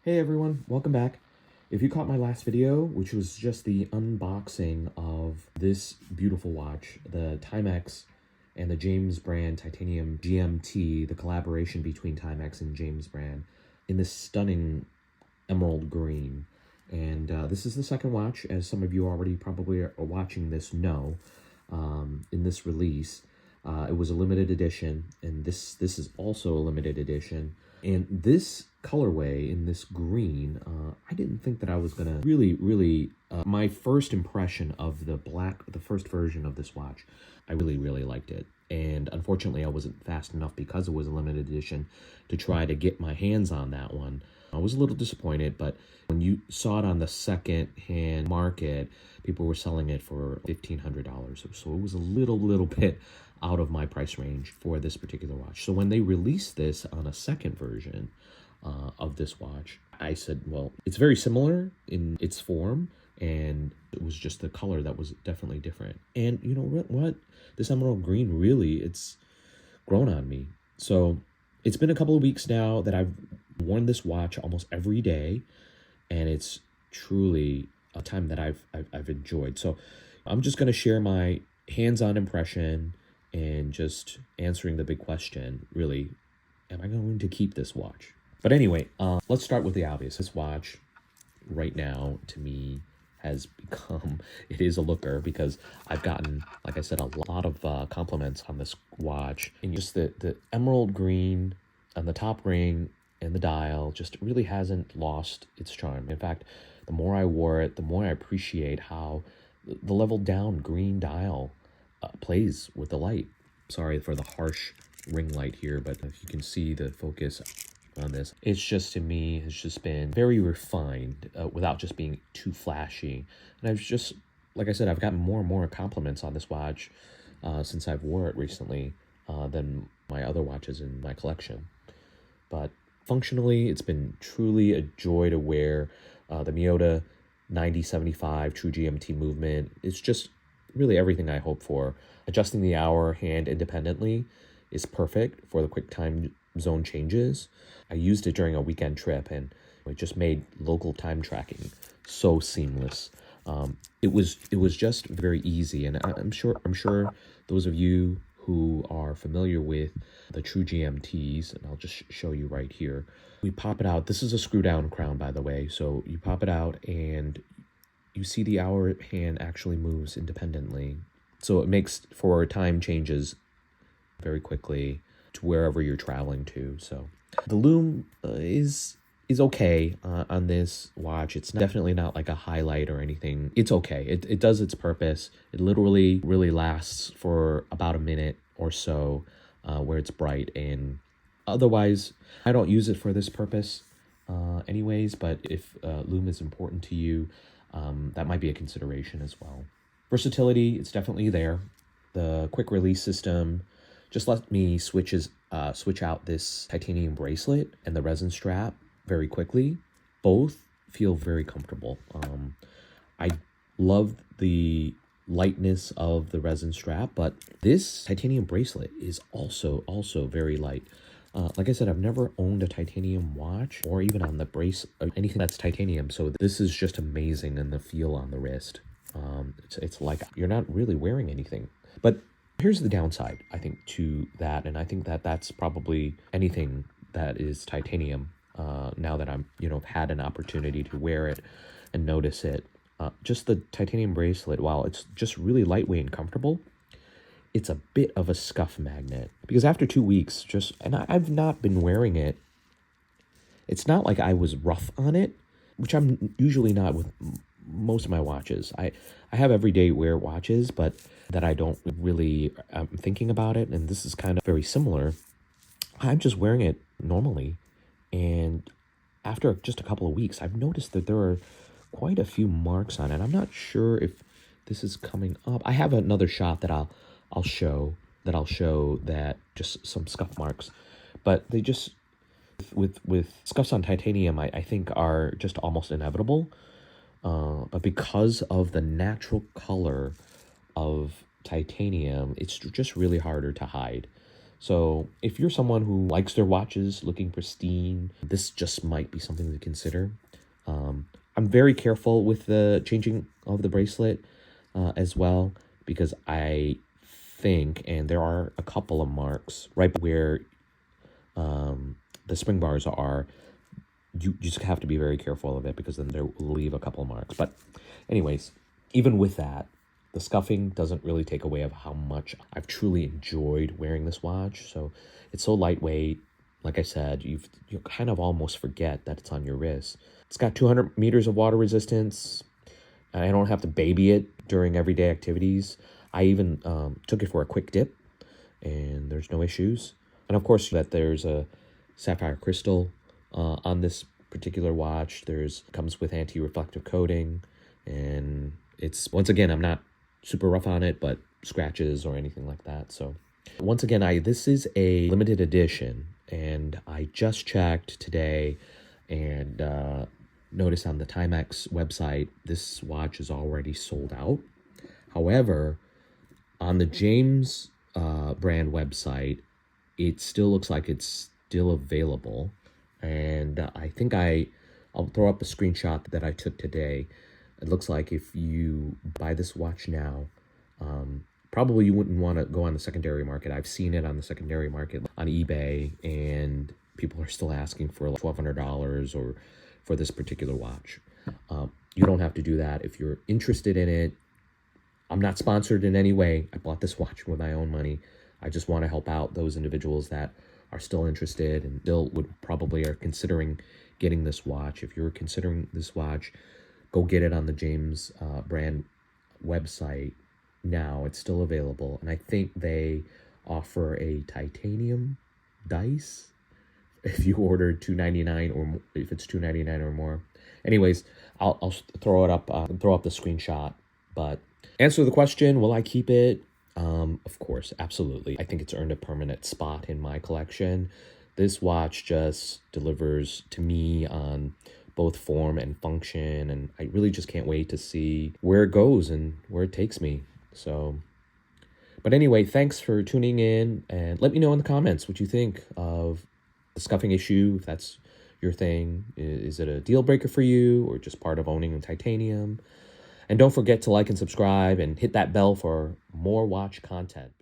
Hey everyone, welcome back. If you caught my last video, which was just the unboxing of this beautiful watch, the Timex and the James brand titanium GMT, the collaboration between Timex and James brand, in this stunning emerald green. And this is the second watch, as some of you already probably are watching this know, in this release. It was a limited edition, and this is also a limited edition. And this colorway in this green, I didn't think that I was gonna really, my first impression of the first version of this watch, I really liked it. And unfortunately, I wasn't fast enough because it was a limited edition to try to get my hands on that one. I was a little disappointed, but when you saw it on the second-hand market, people were selling it for $1,500. So it was a little bit out of my price range for this particular watch. So when they released this on a second version of this watch, I said, well, it's very similar in its form, and it was just the color that was definitely different. And you know what? This emerald green really, it's grown on me. So it's been a couple of weeks now that I've worn this watch almost every day, and it's truly a time that I've enjoyed. So I'm just going to share my hands-on impression and just answering the big question, really, am I going to keep this watch? But anyway, let's start with the obvious. This watch right now, to me, has become, it is a looker, because I've gotten, like I said, a lot of compliments on this watch. And just the emerald green on the top ring and the dial just really hasn't lost its charm. In fact, the more I wore it, the more I appreciate how the leveled down green dial plays with the light. Sorry for the harsh ring light here, but if you can see the focus on this, it's just, to me, has just been very refined without just being too flashy. And I've just, like I said, I've gotten more and more compliments on this watch since I've wore it recently than my other watches in my collection. But functionally, it's been truly a joy to wear. The Miyota 9075 True GMT movement, it's just really everything I hope for. Adjusting the hour hand independently is perfect for the quick time zone changes. I used it during a weekend trip, and it just made local time tracking so seamless. It was just very easy, and I'm sure those of you who are familiar with the True GMTs, and I'll just show you right here. We pop it out. This is a screw down crown, by the way. So you pop it out and you see the hour hand actually moves independently. So it makes for time changes very quickly to wherever you're traveling to. So the lume is okay on this watch. It's definitely not like a highlight or anything. It's okay. It does its purpose. It literally really lasts for about a minute or so where it's bright. And otherwise, I don't use it for this purpose anyways, but if lume is important to you, that might be a consideration as well. Versatility, it's definitely there. The quick release system just let me switch out this titanium bracelet and the resin strap very quickly. Both feel very comfortable. I love the lightness of the resin strap, but this titanium bracelet is also very light. Like I said, I've never owned a titanium watch or even on the brace or anything that's titanium, so this is just amazing in the feel on the wrist. It's like you're not really wearing anything. But here's the downside, I think, to that, and I think that that's probably anything that is titanium. Now that I'm, had an opportunity to wear it and notice it, just the titanium bracelet, while it's just really lightweight and comfortable, it's a bit of a scuff magnet. Because after 2 weeks, and I've not been wearing it, it's not like I was rough on it, which I'm usually not with most of my watches. I have everyday wear watches, but that I don't really, I'm thinking about it, and this is kind of very similar. I'm just wearing it normally, and after just a couple of weeks, I've noticed that there are quite a few marks on it. I'm not sure if this is coming up. I have another shot that I'll show that just some scuff marks, but they just, with scuffs on titanium, I think are just almost inevitable. But because of the natural color of titanium, it's just really harder to hide. So if you're someone who likes their watches looking pristine, this just might be something to consider. I'm very careful with the changing of the bracelet as well, because I think, and there are a couple of marks right where the spring bars are, you just have to be very careful of it, because then they'll leave a couple of marks. But anyways, even with that, the scuffing doesn't really take away of how much I've truly enjoyed wearing this watch. So it's so lightweight. Like I said, you kind of almost forget that it's on your wrist. It's got 200 meters of water resistance. I don't have to baby it during everyday activities. I even took it for a quick dip, and there's no issues. And of course, that there's a sapphire crystal on this particular watch. Comes with anti-reflective coating, and it's, once again, I'm not super rough on it, but scratches or anything like that. So once again, this is a limited edition, and I just checked today and noticed on the Timex website this watch is already sold out. However, on the James brand website, it still looks like it's still available. And I think I'll throw up a screenshot that I took today. It looks like if you buy this watch now, probably you wouldn't want to go on the secondary market. I've seen it on the secondary market on eBay, and people are still asking for like $1,200 or for this particular watch. You don't have to do that if you're interested in it. I'm not sponsored in any way. I bought this watch with my own money. I just want to help out those individuals that are still interested and still probably are considering getting this watch. If you're considering this watch, go get it on the James brand website now. It's still available, and I think they offer a titanium dice if you order $299 or if it's $299 or more. Anyways, I'll throw it up, throw up the screenshot. But answer the question: will I keep it? Of course, absolutely. I think it's earned a permanent spot in my collection. This watch just delivers to me on both form and function, and I really just can't wait to see where it goes and where it takes me. So, but anyway, thanks for tuning in, and let me know in the comments what you think of the scuffing issue, if that's your thing. Is it a deal breaker for you, or just part of owning titanium? And don't forget to like and subscribe and hit that bell for more watch content.